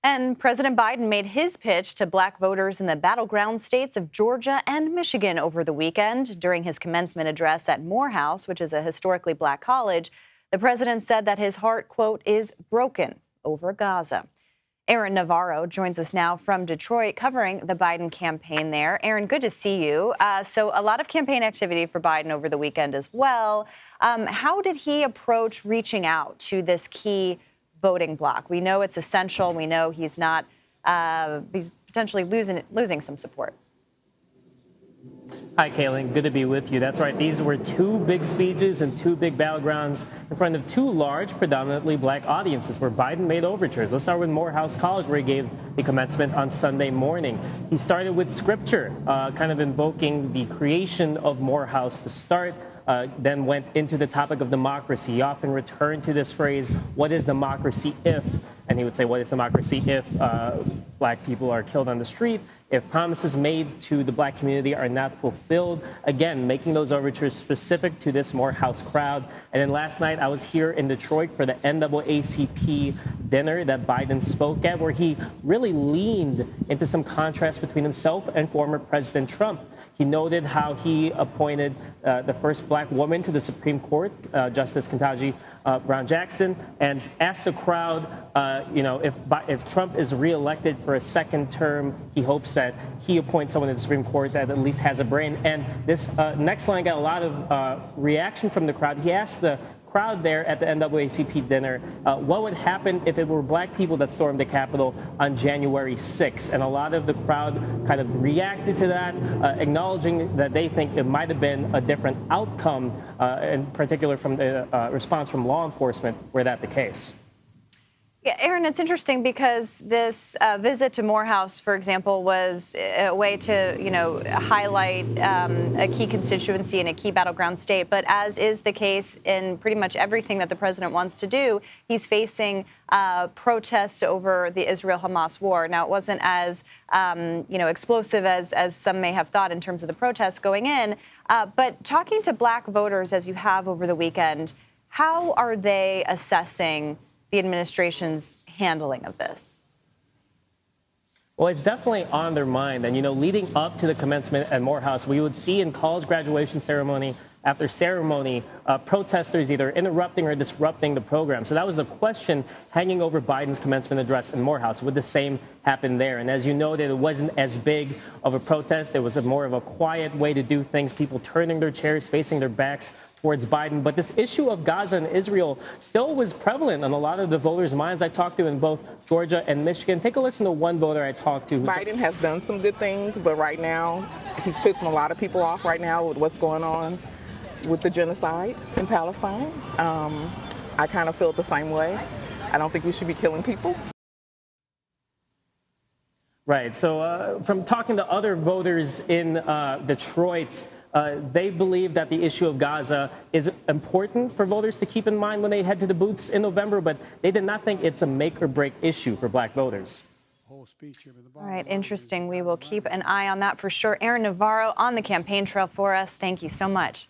And President Biden made his pitch to black voters in the battleground states of Georgia and Michigan over the weekend. During his commencement address at Morehouse, which is a historically black college, the president said that his heart, quote, is broken over Gaza. Aaron Navarro joins us now from Detroit covering the Biden campaign there. Aaron, good to see you. So a lot of campaign activity for Biden over the weekend as well. How did he approach reaching out to this key voting bloc? We know it's essential. We know he's not, he's potentially losing some support. Hi, Kaylin. Good to be with you. That's right. These were two big speeches and two big battlegrounds in front of two large, predominantly black audiences where Biden made overtures. Let's start with Morehouse College, where he gave the commencement on Sunday morning. He started with scripture, kind of invoking the creation of Morehouse to start. Then went into the topic of democracy. He often returned to this phrase, what is democracy if? And he would say, what is democracy if black people are killed on the street, if promises made to the black community are not fulfilled? Again, making those overtures specific to this Morehouse crowd. And then last night, I was here in Detroit for the NAACP dinner that Biden spoke at, where he really leaned into some contrast between himself and former President Trump. He noted how he appointed the first black woman to the Supreme Court, Justice Ketanji Brown Jackson, and asked the crowd, if Trump is reelected for a second term, he hopes that he appoints someone to the Supreme Court that at least has a brain. And this next line got a lot of reaction from the crowd. He asked the crowd there at the NAACP dinner, what would happen if it were black people that stormed the Capitol on January 6th? And a lot of the crowd kind of reacted to that, acknowledging that they think it might have been a different outcome, in particular from the response from law enforcement, were that the case. Yeah, Aaron, it's interesting because this visit to Morehouse, for example, was a way to, highlight a key constituency in a key battleground state. But as is the case in pretty much everything that the president wants to do, he's facing protests over the Israel-Hamas war. Now, it wasn't as, explosive as some may have thought in terms of the protests going in. But talking to black voters, as you have over the weekend, how are they assessing the administration's handling of this? Well, it's definitely on their mind. And, leading up to the commencement at Morehouse, we would see in college graduation ceremony after ceremony, protesters either interrupting or disrupting the program. So that was the question hanging over Biden's commencement address in Morehouse. Would the same happen there? And as you know, that it wasn't as big of a protest. It was more of a quiet way to do things, people turning their chairs, facing their backs towards Biden. But this issue of Gaza and Israel still was prevalent on a lot of the voters' minds I talked to in both Georgia and Michigan. Take a listen to one voter I talked to. Biden has done some good things, but right now he's pissing a lot of people off right now with what's going on with the genocide in Palestine. I kind of feel the same way. I don't think we should be killing people. Right. So from talking to other voters in Detroit, they believe that the issue of Gaza is important for voters to keep in mind when they head to the booths in November, but they did not think it's a make or break issue for black voters. All right, interesting. We will keep an eye on that for sure. Aaron Navarro on the campaign trail for us. Thank you so much.